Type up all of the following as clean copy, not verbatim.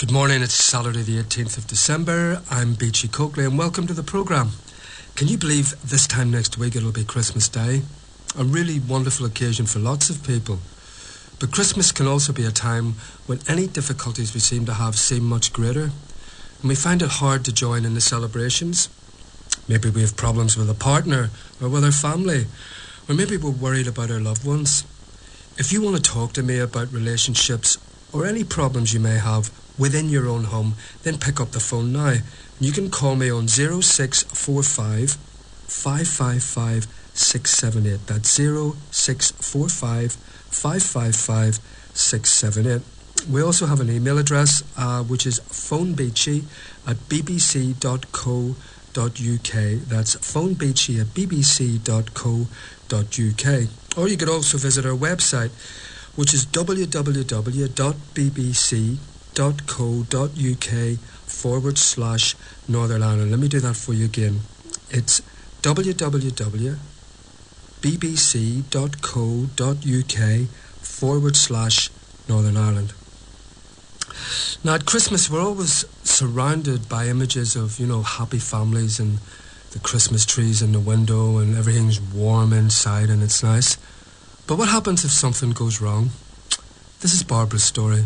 Good morning, it's Saturday the 18th of December. I'm Beachy Coakley and welcome to the programme. Can you believe this time next week it'll be Christmas Day? A really wonderful occasion for lots of people. But Christmas can also be a time when any difficulties we seem to have seem much greater. And we find it hard to join in the celebrations. Maybe we have problems with a partner or with our family. Or maybe we're worried about our loved ones. If you want to talk to me about relationships or any problems you may have within your own home, then pick up the phone now. You can call me on 0645 555 678. That's 0645 555 678. We also have an email address which is phonebeachy@bbc.co.uk. That's phonebeachy@bbc.co.uk. Or you could also visit our website, which is www.bbc.co.uk/Northern Ireland. Let me do that for you again. It's www.bbc.co.uk/Northern Ireland. Now at Christmas we're always surrounded by images of, happy families and the Christmas trees in the window and everything's warm inside and it's nice. But what happens if something goes wrong? This is Barbara's story.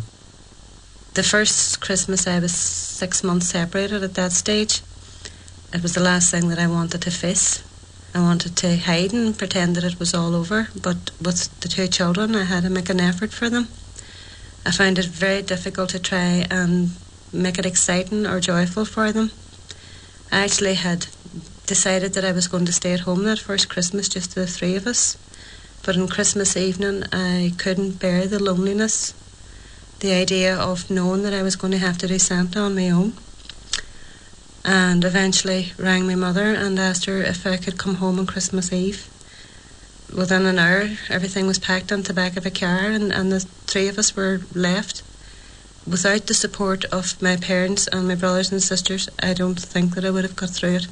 The first Christmas I was 6 months separated at that stage. It was the last thing that I wanted to face. I wanted to hide and pretend that it was all over, but with the two children I had to make an effort for them. I found it very difficult to try and make it exciting or joyful for them. I actually had decided that I was going to stay at home that first Christmas, just the three of us. But on Christmas evening I couldn't bear the loneliness, the idea of knowing that I was going to have to do Santa on my own, and eventually rang my mother and asked her if I could come home on Christmas Eve. Within an hour everything was packed onto the back of a car and the three of us were left. Without the support of my parents and my brothers and sisters, I don't think that I would have got through it.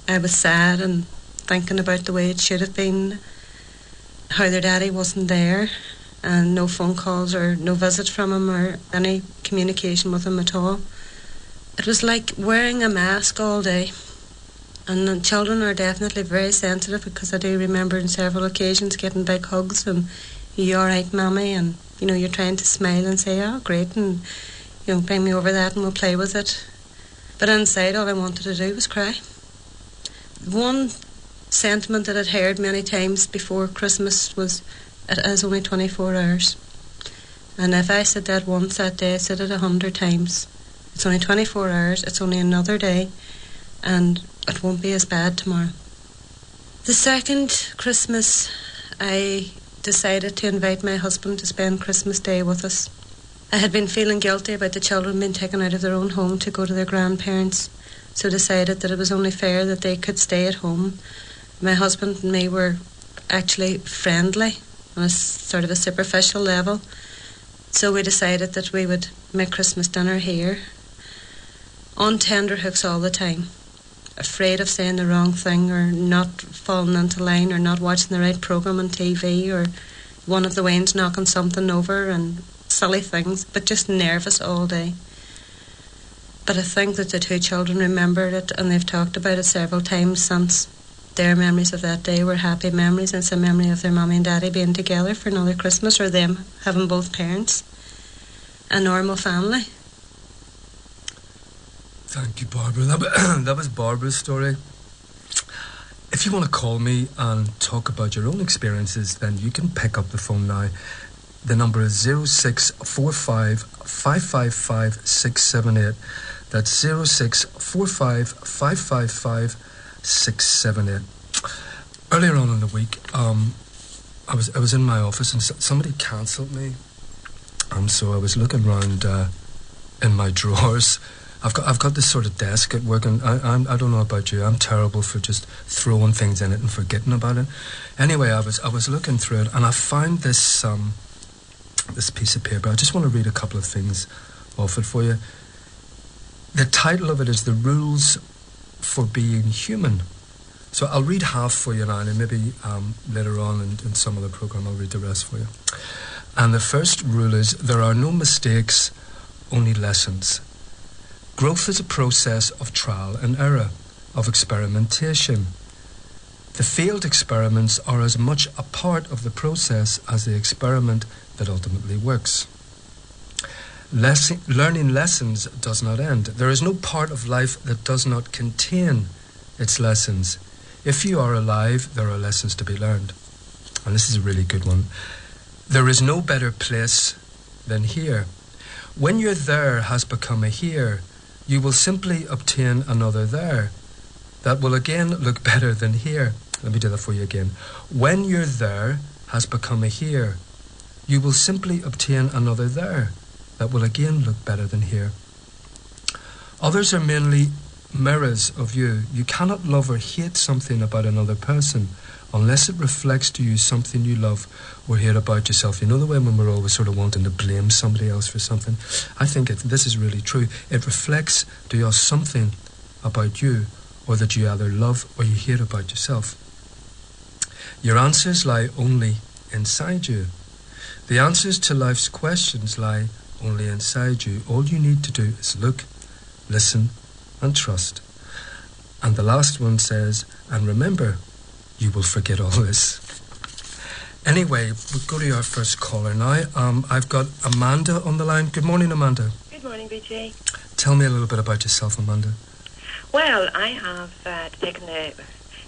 I was sad and thinking about the way it should have been, how their daddy wasn't there, and no phone calls or no visit from him or any communication with him at all. It was like wearing a mask all day. And the children are definitely very sensitive, because I do remember on several occasions getting big hugs and, "You alright, Mammy?" And, you're trying to smile and say, "Oh, great," and, bring me over that and we'll play with it. But inside all I wanted to do was cry. One sentiment that I'd heard many times before Christmas was, "It is only 24 hours." And if I said that once that day, I said it 100 times. It's only 24 hours, it's only another day, and it won't be as bad tomorrow. The second Christmas, I decided to invite my husband to spend Christmas Day with us. I had been feeling guilty about the children being taken out of their own home to go to their grandparents, so decided that it was only fair that they could stay at home. My husband and me were actually friendly on a sort of a superficial level, so we decided that we would make Christmas dinner here, on tenterhooks all the time, afraid of saying the wrong thing or not falling into line or not watching the right programme on TV, or one of the Waynes knocking something over and silly things, but just nervous all day. But I think that the two children remembered it, and they've talked about it several times since. Their memories of that day were happy memories, and it's a memory of their mummy and daddy being together for another Christmas, or them having both parents, a normal family. Thank you, Barbara. That was Barbara's story. If you want to call me and talk about your own experiences, then you can pick up the phone now. The number is 0645 555 678. That's 0645 555 678. Earlier on in the week, I was in my office and somebody cancelled me. So I was looking around in my drawers. I've got this sort of desk at work, and I don't know about you. I'm terrible for just throwing things in it and forgetting about it. Anyway, I was looking through it, and I found this piece of paper. I just want to read a couple of things off it for you. The title of it is "The Rules for Being Human." So I'll read half for you now, and maybe later on in some other programme I'll read the rest for you. And the first rule is: there are no mistakes only lessons. Growth is a process of trial and error, of experimentation. The failed experiments are as much a part of the process as the experiment that ultimately works. Learning lessons does not end. There is no part of life that does not contain its lessons. If you are alive, there are lessons to be learned. And this is a really good one. There is no better place than here. When your there has become a here, you will simply obtain another there that will again look better than here. Let me do that for you again. When your there has become a here, you will simply obtain another there that will again look better than here. Others are mainly mirrors of you. You cannot love or hate something about another person unless it reflects to you something you love or hate about yourself. You know the way when we're always sort of wanting to blame somebody else for something? I think this is really true. It reflects to us something about you, or that you either love or you hate about yourself. Your answers lie only inside you. The answers to life's questions lie only inside you. All you need to do is look, listen, and trust. And the last one says, and remember, you will forget all this. Anyway, we'll go to our first caller now. I've got Amanda on the line. Good morning, Amanda. Good morning, BJ. Tell me a little bit about yourself, Amanda. Well, I have taken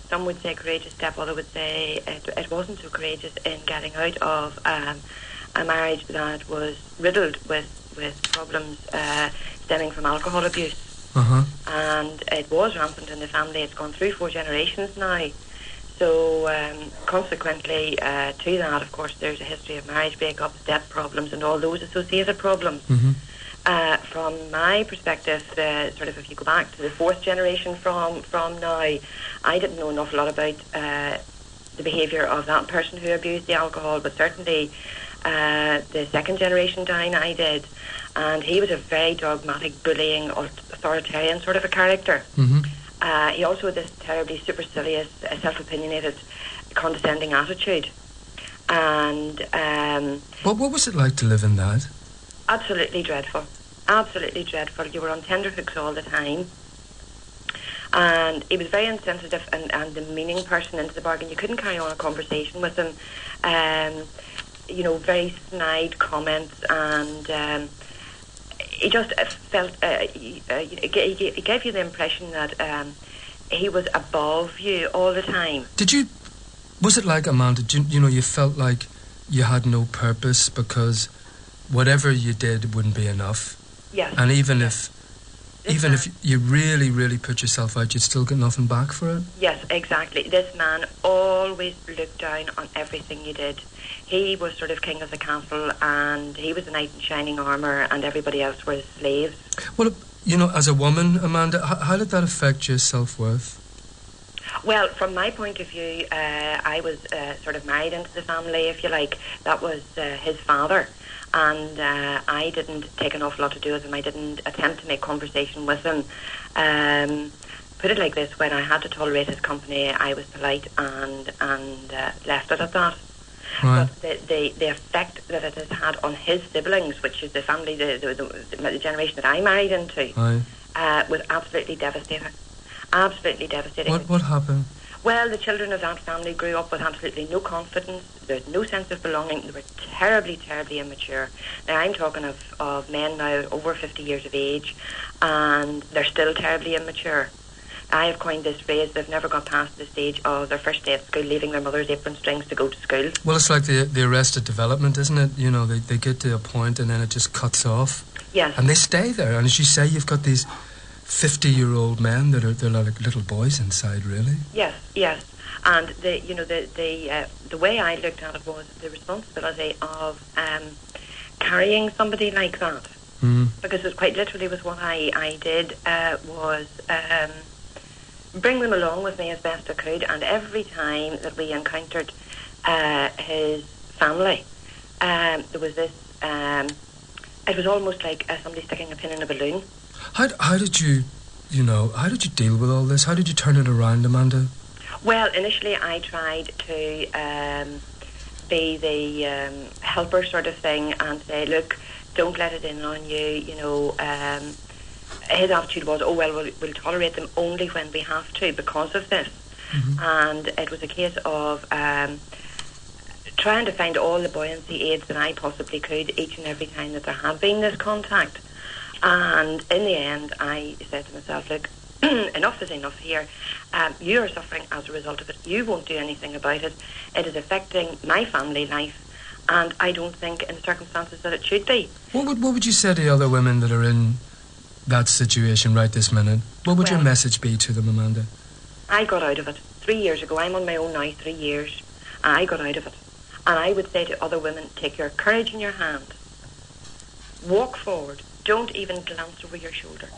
some would say courageous step, others would say it wasn't so courageous in getting out of a marriage that was riddled with problems stemming from alcohol abuse. Uh-huh. And it was rampant in the family. It's gone through 4 generations now. So consequently to that, of course, there's a history of marriage breakups, debt problems, and all those associated problems. Mm-hmm. From my perspective, sort of if you go back to the 4th generation from now, I didn't know an awful lot about the behaviour of that person who abused the alcohol, but certainly the 2nd generation down I did. And he was a very dogmatic, bullying, authoritarian sort of a character. Mm-hmm. He also had this terribly supercilious, self-opinionated, condescending attitude. And what was it like to live in that? Absolutely dreadful. Absolutely dreadful. You were on tenterhooks all the time. And he was very insensitive and demeaning person into the bargain. You couldn't carry on a conversation with him. Very snide comments, and he just felt he gave you the impression that he was above you all the time. Was it like, Amanda, you felt like you had no purpose because whatever you did wouldn't be enough? Yes. And even if you really, really put yourself out, you'd still get nothing back for it? Yes, exactly. This man always looked down on everything you did. He was sort of king of the castle, and he was the knight in shining armour, and everybody else were his slaves. Well, as a woman, Amanda, how did that affect your self-worth? Well, from my point of view, I was sort of married into the family, if you like. That was his father. And I didn't take an awful lot to do with him. I didn't attempt to make conversation with him. Put it like this, when I had to tolerate his company, I was polite and left it at that. Right. But the effect that it has had on his siblings, which is the family, the generation that I married into, was absolutely devastating. Absolutely devastating. What happened? Well, the children of that family grew up with absolutely no confidence. There's no sense of belonging. They were terribly, terribly immature. Now, I'm talking of men now over 50 years of age, and they're still terribly immature. I have coined this phrase, they've never got past the stage of their first day at school, leaving their mother's apron strings to go to school. Well, it's like the arrested development, isn't it? They get to a point and then it just cuts off. Yes. And they stay there. And as you say, you've got these 50-year-old men they're like little boys inside, really. Yes. And the way I looked at it was the responsibility of carrying somebody like that. Mm. Because it quite literally was what I did was bring them along with me as best I could, and every time that we encountered his family, there was this, it was almost like somebody sticking a pin in a balloon. How did you deal with all this? How did you turn it around, Amanda? Well, initially I tried to be the helper sort of thing and say, look, Don't let it in on you. You know, his attitude was, oh well, we'll tolerate them only when we have to because of this. And it was a case of trying to find all the buoyancy aids that I possibly could each and every time that there had been this contact. And in the end, I said to myself, look, enough is enough here. You are suffering as a result of it. You won't do anything about it. It is affecting my family life, and I don't think in the circumstances that it should be. What would you say to other women that are in that situation right this minute? What would your message be to them, Amanda? I got out of it 3 years ago. I'm on my own now, 3 years. I got out of it. And I would say to other women, take your courage in your hand. Walk forward. Don't even glance over your shoulder.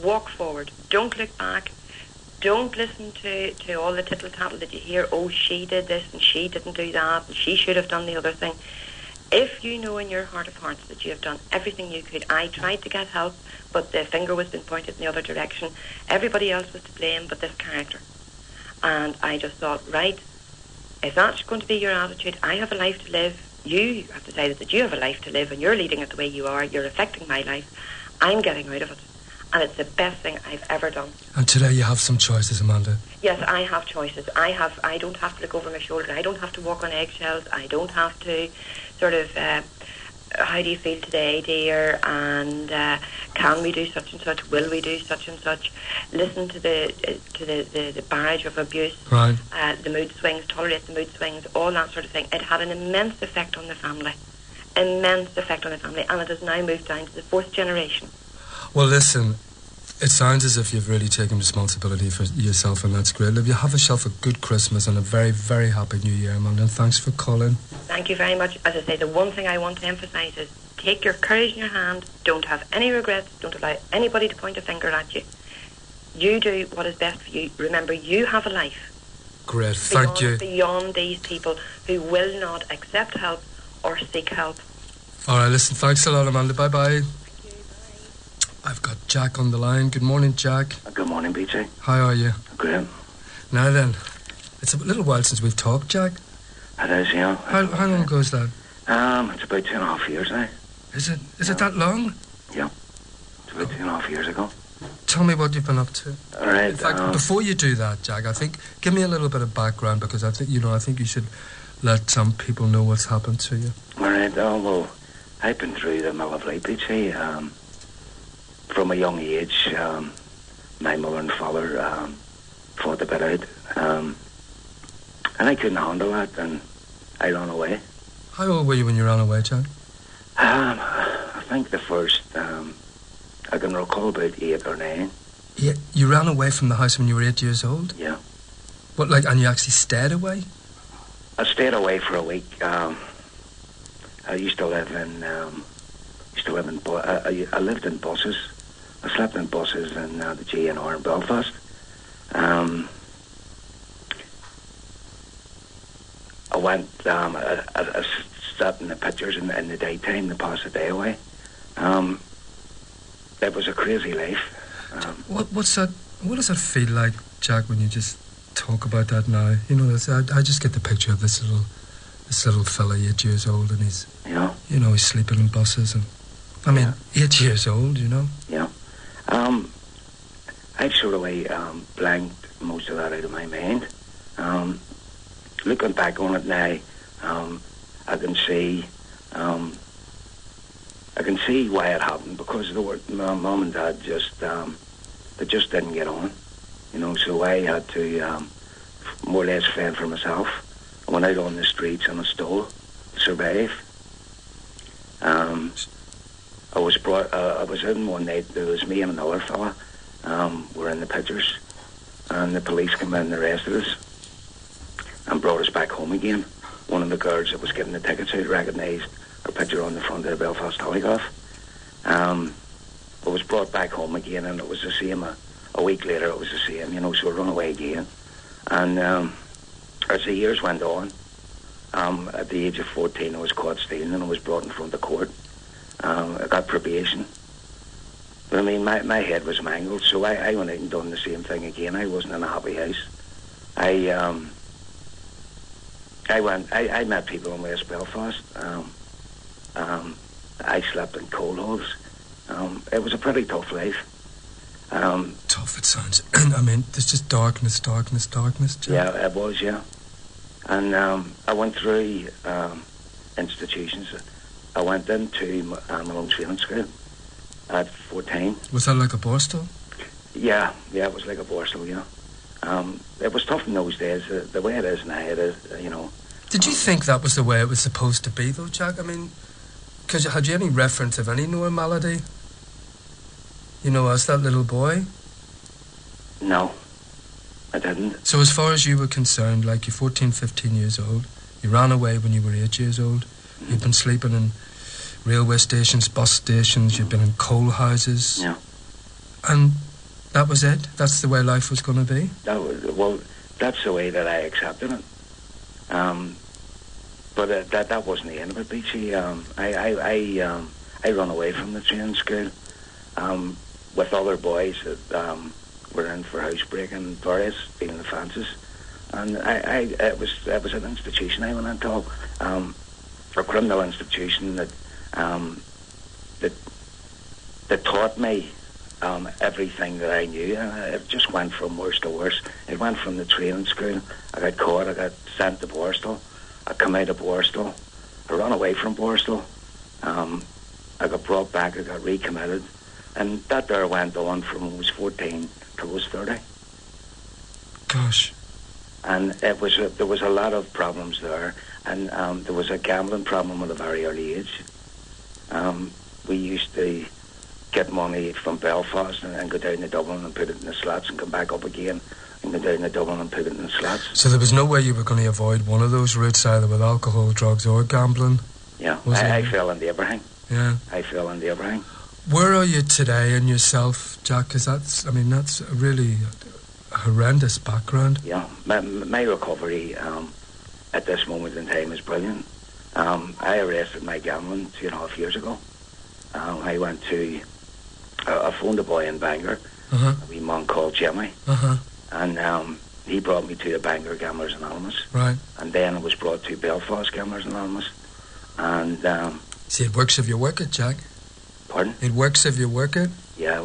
Walk forward. Don't look back. Don't listen to all the tittle-tattle that you hear. Oh, she did this and she didn't do that and she should have done the other thing. If you know in your heart of hearts that you have done everything you could, I tried to get help, but the finger was being pointed in the other direction. Everybody else was to blame but this character. And I just thought, right, if that's going to be your attitude, I have a life to live. You have decided that you have a life to live and you're leading it the way you are. You're affecting my life. I'm getting out of it. And it's the best thing I've ever done. And today you have some choices, Amanda. Yes, I have choices. I don't have to look over my shoulder. I don't have to walk on eggshells. I don't have to sort of, how do you feel today, dear? And can we do such and such? Will we do such and such? Listen to the barrage of abuse. Right. The mood swings, tolerate the mood swings, all that sort of thing. It had an immense effect on the family. Immense effect on the family. And it has now moved down to the 4th generation. Well, listen, it sounds as if you've really taken responsibility for yourself, and that's great. You have yourself a good Christmas and a very, very happy New Year, Amanda, and thanks for calling. Thank you very much. As I say, the one thing I want to emphasise is take your courage in your hand, don't have any regrets, don't allow anybody to point a finger at you. You do what is best for you. Remember, you have a life. Great, thank you. Beyond these people who will not accept help or seek help. All right, listen, thanks a lot, Amanda. Bye-bye. I've got Jack on the line. Good morning, Jack. Good morning, BJ. How are you? Good. Now then, it's a little while since we've talked, Jack. It is, yeah. How long ago is that? It's about 2.5 years now. Is it that long? Yeah. It's about 2.5 years ago. Tell me what you've been up to. All right. In fact, before you do that, Jack, I think give me a little bit of background because I think you should let some people know what's happened to you. All right. Well, I've been through the mill of life, BJ. From a young age, my mother and father fought a bit out, and I couldn't handle that, and I ran away. How old were you when you ran away, Jack? I think the first, I can recall about 8 or 9. Yeah, you ran away from the house when you were 8 years old? Yeah. What, and you actually stayed away? I stayed away for a week. I used to live in, I lived in buses. I slept in buses in the GNR in Belfast. I went, I sat in the pictures in the daytime to pass the day away. It was a crazy life. What does that feel like, Jack, when you just talk about that now? You know, I just get the picture of this little fella, 8 years old, and he's, he's sleeping in buses, and I mean, 8 years old, you know. Yeah. I've sort of blanked most of that out of my mind. Looking back on it now, I can see why it happened, because my mum and dad they just didn't get on, so I had to more or less fend for myself. I went out on the streets and I stole to survive. I was in one night, there was me and another fella, were in the pictures, and the police came in and arrested us and brought us back home again. One of the guards that was getting the tickets out recognised our picture on the front of the Belfast Telegraph. I was brought back home again, and it was the same. A week later it was the same, so I run away again. And as the years went on, at the age of 14 I was caught stealing and I was brought in front of court. I got probation. But I mean, my head was mangled, so I went out and done the same thing again. I wasn't in a happy house. I met people in West Belfast. I slept in coal holes. It was a pretty tough life. Tough, it sounds. I mean, there's just darkness, Jack. Yeah, it was, yeah. And I went through institutions. I went into my own training school at 14. Was that like a Borstal? Yeah, it was like a Borstal, yeah. It was tough in those days. The way it is now, it is, you know. Did you think that was the way it was supposed to be, though, Jack? I mean, had you any reference of any normality? You know, as that little boy? No, I didn't. So as far as you were concerned, like you're 14, 15 years old, you ran away when you were 8 years old, you've been sleeping in railway stations, bus stations, you've been in coal houses. Yeah. And that was it? That's the way life was going to be? That's the way that I accepted it. But that wasn't the end of it, Beachy. I run away from the training school with other boys that were in for housebreaking, various stealing the fences, and it was an institution I went into, a criminal institution that taught me everything that I knew, and it just went from worse to worse. It went from the training school. I got caught. I got sent to Borstal. I come out of Borstal. I ran away from Borstal. I got brought back. I got recommitted, and that there went on from when I was 14 till I was 30. Gosh. And there was a lot of problems there, and there was a gambling problem at a very early age. We used to get money from Belfast and go down to Dublin and put it in the slots and come back up again and go down to Dublin and put it in the slots. So there was no way you were going to avoid one of those routes, either with alcohol, drugs or gambling? Yeah, I fell into everything. Yeah. I fell into everything. Where are you today in yourself, Jack? Because that's a really horrendous background. Yeah, my recovery at this moment in time is brilliant. I arrested my gambling 2.5 years ago. I went to... I phoned a boy in Bangor, a wee man called Jimmy, and he brought me to the Bangor Gamblers Anonymous. Right. And then I was brought to Belfast Gamblers Anonymous. And... See, it works if you work it, Jack. Pardon? It works if you work it? Yeah.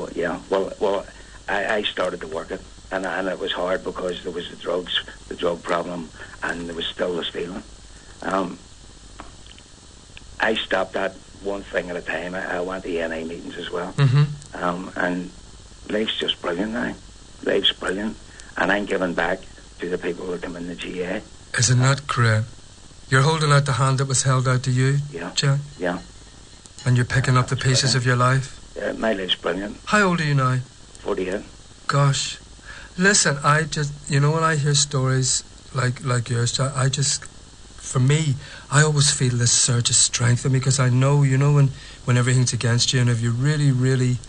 Well, I started to work it, and it was hard because there was the drug problem, and there was still the stealing. I stopped that one thing at a time. I went to NA meetings as well. And life's just brilliant now. Life's brilliant. And I'm giving back to the people that come in the GA. Isn't that great? You're holding out the hand that was held out to you, Jack? Yeah. And you're picking up the pieces of your life? Yeah, my life's brilliant. How old are you now? 48. Gosh. Listen, I just... You know, when I hear stories like yours, Jack, for me, I always feel this surge of strength in me, because I know, when everything's against you, and if you really, really,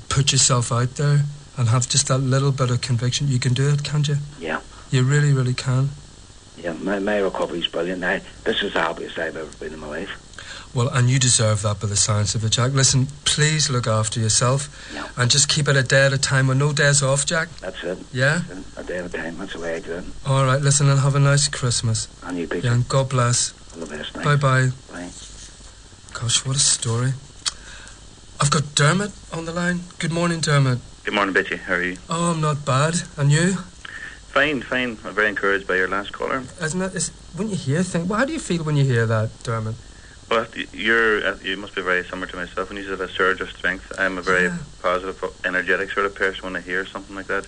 put yourself out there and have just that little bit of conviction, you can do it, can't you? Yeah. You really, really can. Yeah, my recovery's brilliant. This is the happiest I've ever been in my life. Well, and you deserve that by the sounds of it, Jack. Listen, please look after yourself, and just keep it a day at a time with no days off, Jack. That's it. Yeah? That's it. A day at a time. That's the way I do it. All right, listen, and have a nice Christmas. And you, Peter. Yeah, and God bless. All the best. Bye-bye. Bye. Gosh, what a story. I've got Dermot on the line. Good morning, Dermot. Good morning, Bitchy. How are you? Oh, I'm not bad. And you? Fine. I'm very encouraged by your last caller. Isn't it? When you hear things... Well, how do you feel when you hear that, Dermot? Well, you must be very similar to myself. When you said a surge of strength, I'm a very positive, energetic sort of person. When I hear something like that,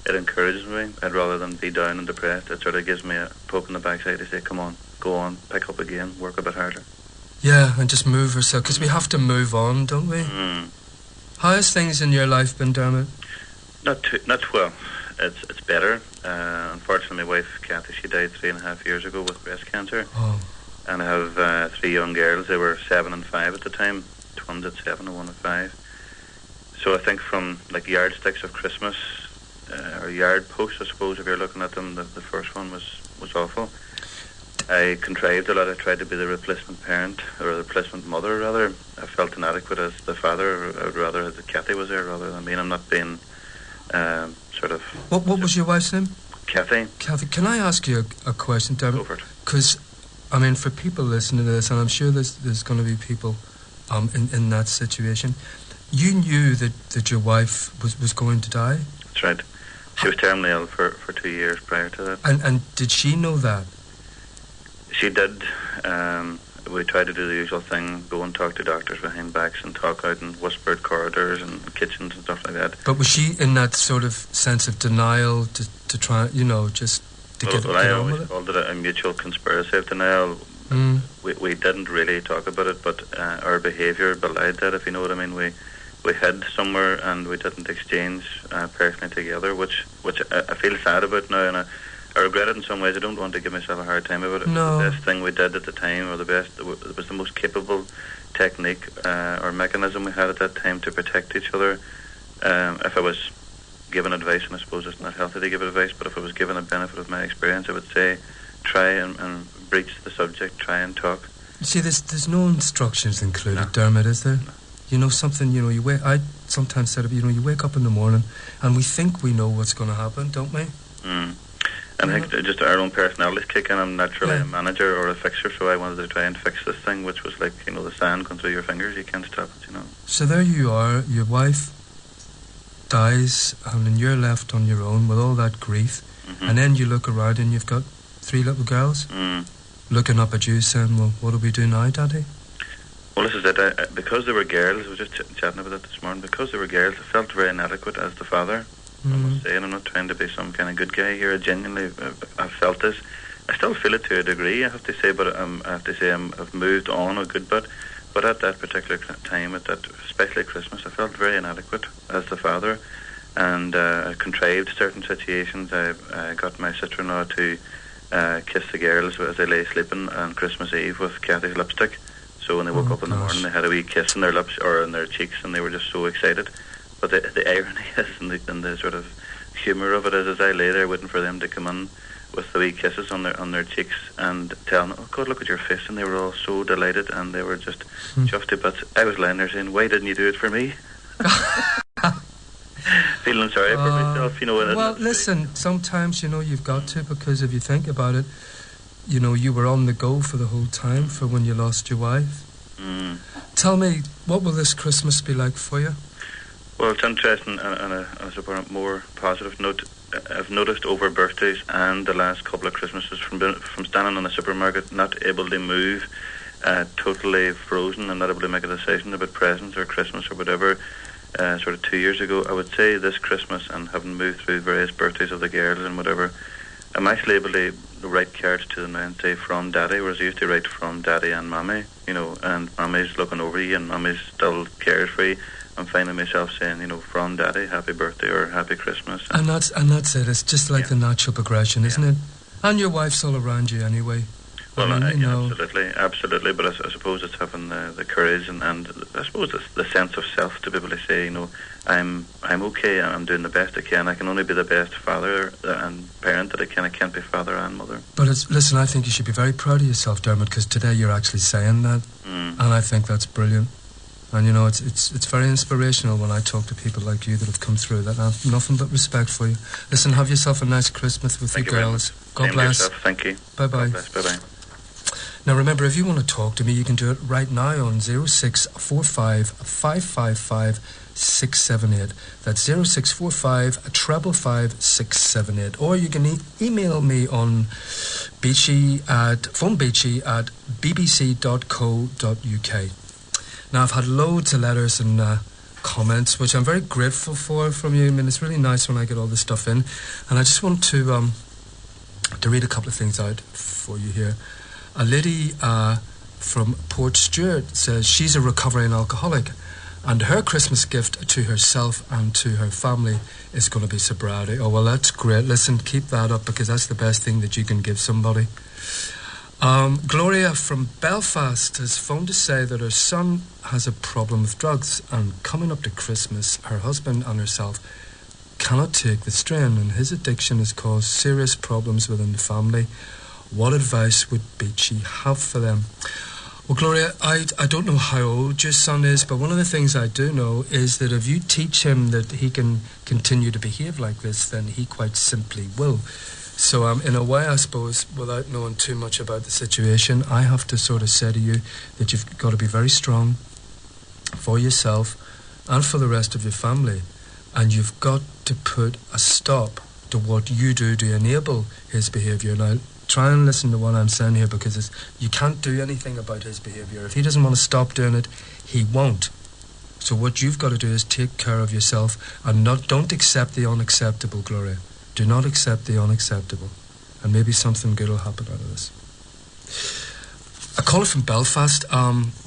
it encourages me. And rather than be down and depressed, it sort of gives me a poke in the backside to say, come on, go on, pick up again, work a bit harder. Yeah, and just move yourself, because we have to move on, don't we? How has things in your life been, Dermot? Not well. It's better. Unfortunately, my wife, Kathy, she died 3.5 years ago with breast cancer. Oh. And I have 3 young girls. They were 7 and 5 at the time. Twins at 7 and 1 at 5. So I think from like yardsticks of Christmas, or yard posts, I suppose, if you're looking at them, the first one was awful. I contrived a lot. I tried to be the replacement parent, or the replacement mother, rather. I felt inadequate as the father, or rather as the Kathy was there, rather than me. I'm not being sort of... What was your wife's name? Kathy. Kathy, can I ask you a question, Dermot? Go for it. Because, I mean, for people listening to this, and I'm sure there's going to be people in that situation. You knew that your wife was going to die? That's right. She was terminally ill for 2 years prior to that. And did she know that? She did. We tried to do the usual thing, go and talk to doctors behind backs and talk out in whispered corridors and kitchens and stuff like that. But was she in that sort of sense of denial to try, just to get on with it? I always called it a mutual conspiracy of denial. Mm. We didn't really talk about it, but our behaviour belied that, if you know what I mean. We hid somewhere and we didn't exchange personally together, which I feel sad about now, and I regret it in some ways. I don't want to give myself a hard time about it. No. The best thing we did at the time, or it was the most capable technique or mechanism we had at that time to protect each other. If I was given advice, and I suppose it's not healthy to give advice, but if I was given a benefit of my experience, I would say try and breach the subject, try and talk. See, there's no instructions included, No. Dermot, is there? No. You know something, I sometimes said, you wake up in the morning and we think we know what's going to happen, don't we? Mm. And I think just our own personalities kick in. I'm naturally a manager or a fixer, so I wanted to try and fix this thing, which was like, the sand going through your fingers. You can't stop it, So there you are, your wife dies and then you're left on your own with all that grief. Mm-hmm. And then you look around and you've got 3 little girls looking up at you saying, well, what do we do now, Daddy? Well, this is it. Because they were girls, I was just chatting about it this morning, because they were girls, I felt very inadequate as the father. I must say, and I'm not trying to be some kind of good guy here. I genuinely, I've felt this. I still feel it to a degree, I have to say, but I've moved on a good bit. But at that particular time, especially Christmas, I felt very inadequate as the father, and I contrived certain situations. I got my sister-in-law to kiss the girls as they lay sleeping on Christmas Eve with Kathy's lipstick. So when they woke up in the morning, they had a wee kiss on their lips or on their cheeks, and they were just so excited. But the irony is, and the sort of humour of it is, as I lay there waiting for them to come in with the wee kisses on their cheeks and telling them, oh God, look at your face, and they were all so delighted and they were just chuffed to bits. I was lying there saying, why didn't you do it for me? Feeling sorry for myself, Well, listen, sometimes, you've got to, because if you think about it, you were on the go for the whole time for when you lost your wife. Mm. Tell me, what will this Christmas be like for you? Well, it's interesting, and on a more positive note, I've noticed over birthdays and the last couple of Christmases from standing in the supermarket, not able to move, totally frozen and not able to make a decision about presents or Christmas or whatever, sort of 2 years ago, I would say this Christmas, and having moved through various birthdays of the girls and whatever, I'm actually able to write cards to them now and say from Daddy, whereas I used to write from Daddy and Mommy, and Mommy's looking over you and Mommy's still cares for you. I'm finding myself saying, from Daddy, happy birthday or happy Christmas. And that's it. It's just like the natural progression, isn't it? And your wife's all around you anyway. Well, absolutely. But I suppose it's having the courage and I suppose it's the sense of self to be able to say, I'm okay. I'm doing the best I can. I can only be the best father and parent that I can. I can't be father and mother. But listen, I think you should be very proud of yourself, Dermot, because today you're actually saying that, and I think that's brilliant. And it's very inspirational when I talk to people like you that have come through that. I have nothing but respect for you. Listen, have yourself a nice Christmas with your girls. God bless. Yourself. Thank you. Bye bye. God bless. Bye bye. Now remember, if you want to talk to me, you can do it right now on 0645 555 678. That's 0645 555 678. Or you can email me on phone beachy at bbc.co.uk. Now, I've had loads of letters and comments, which I'm very grateful for from you. I mean, it's really nice when I get all this stuff in. And I just want to read a couple of things out for you here. A lady from Port Stewart says she's a recovering alcoholic, and her Christmas gift to herself and to her family is going to be sobriety. Oh, well, that's great. Listen, keep that up, because that's the best thing that you can give somebody. Gloria from Belfast has phoned to say that her son has a problem with drugs, and coming up to Christmas, her husband and herself cannot take the strain, and his addiction has caused serious problems within the family. What advice would Beachy have for them? Well, Gloria, I don't know how old your son is, but one of the things I do know is that if you teach him that he can continue to behave like this, then he quite simply will. So in a way, I suppose, without knowing too much about the situation, I have to sort of say to you that you've got to be very strong, for yourself and for the rest of your family. And you've got to put a stop to what you do to enable his behaviour. Now, try and listen to what I'm saying here, because you can't do anything about his behaviour. If he doesn't want to stop doing it, he won't. So what you've got to do is take care of yourself and don't accept the unacceptable, Gloria. Do not accept the unacceptable. And maybe something good will happen out of this. A caller from Belfast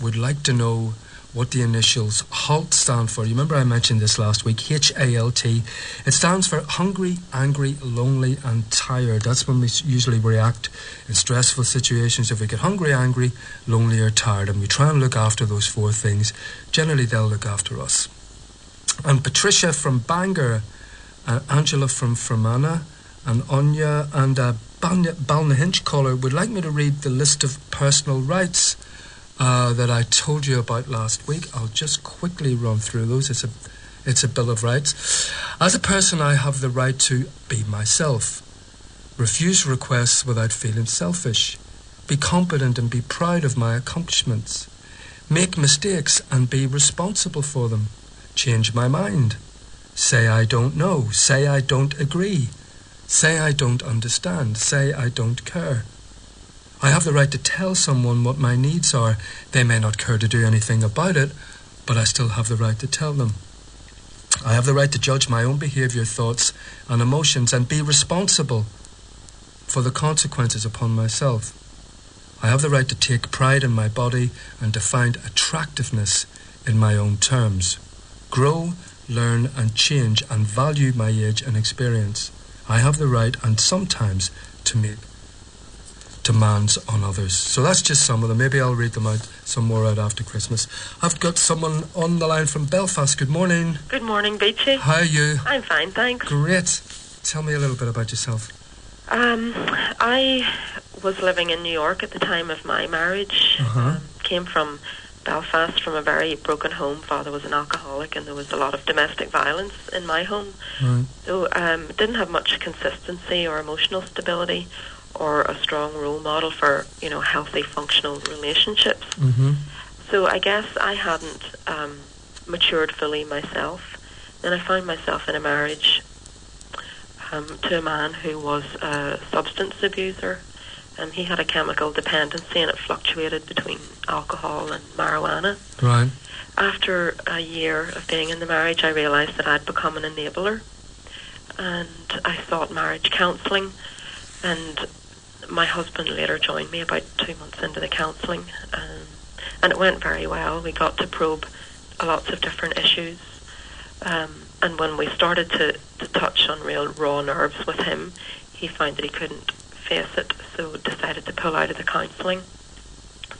would like to know what the initials HALT stand for. You remember I mentioned this last week, H-A-L-T. It stands for hungry, angry, lonely and tired. That's when we usually react in stressful situations. If we get hungry, angry, lonely or tired, and we try and look after those four things, generally they'll look after us. And Patricia from Bangor, Angela from Fermanagh, and Anya and Balnahinch caller would like me to read the list of personal rights that I told you about last week. I'll just quickly run through those. It's a Bill of Rights. As a person, I have the right to be myself, refuse requests without feeling selfish, be competent and be proud of my accomplishments, make mistakes and be responsible for them, change my mind, say I don't know, say I don't agree, say I don't understand, say I don't care. I have the right to tell someone what my needs are. They may not care to do anything about it, but I still have the right to tell them. I have the right to judge my own behaviour, thoughts and emotions and be responsible for the consequences upon myself. I have the right to take pride in my body and to find attractiveness in my own terms. Grow, learn and change and value my age and experience. I have the right and sometimes to make demands on others. So that's just some of them. Maybe I'll read them out, some more out after Christmas. I've got someone on the line from Belfast. Good morning. Good morning, Beachy. How are you? I'm fine, thanks. Great. Tell me a little bit about yourself. I was living in New York at the time of my marriage. Came from Belfast, from a very broken home. Father was an alcoholic and there was a lot of domestic violence in my home. Right. So didn't have much consistency or emotional stability or a strong role model for, healthy, functional relationships. Mm-hmm. So I guess I hadn't matured fully myself. Then I found myself in a marriage to a man who was a substance abuser. He had a chemical dependency and it fluctuated between alcohol and marijuana. Right. After a year of being in the marriage, I realised that I'd become an enabler. And I sought marriage counselling. And my husband later joined me about 2 months into the counselling, and it went very well. We got to probe lots of different issues, and when we started to touch on real raw nerves with him, he found that he couldn't face it, so decided to pull out of the counselling.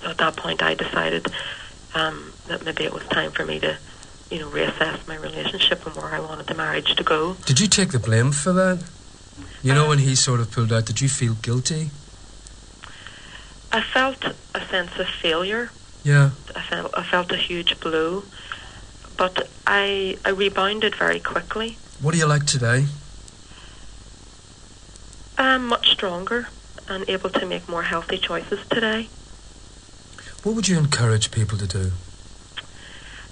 So at that point I decided that maybe it was time for me to reassess my relationship and where I wanted the marriage to go. Did you take the blame for that? When he sort of pulled out, did you feel guilty? I felt a sense of failure. Yeah. I felt a huge blow, but I rebounded very quickly. What are you like today? I'm much stronger and able to make more healthy choices today. What would you encourage people to do?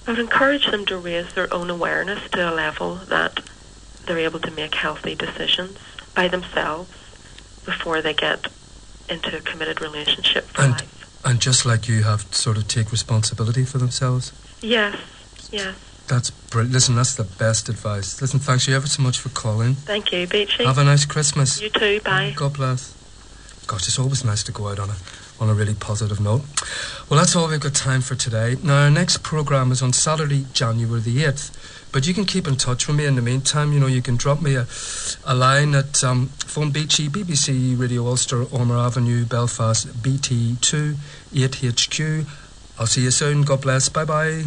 I would encourage them to raise their own awareness to a level that they're able to make healthy decisions by themselves before they get into a committed relationship for life. And just like you have to sort of take responsibility for themselves? Yes. That's brilliant. Listen, that's the best advice. Listen, thanks you ever so much for calling. Thank you, Beachy. Have a nice Christmas. You too, bye. God bless. Gosh, it's always nice to go out on a really positive note. Well, that's all we've got time for today. Now, our next programme is on Saturday, January the 8th. But you can keep in touch with me in the meantime. You can drop me a line at Phone Beachy, BBC Radio Ulster, Ormer Avenue, Belfast, BT2 8HQ. I'll see you soon. God bless. Bye-bye.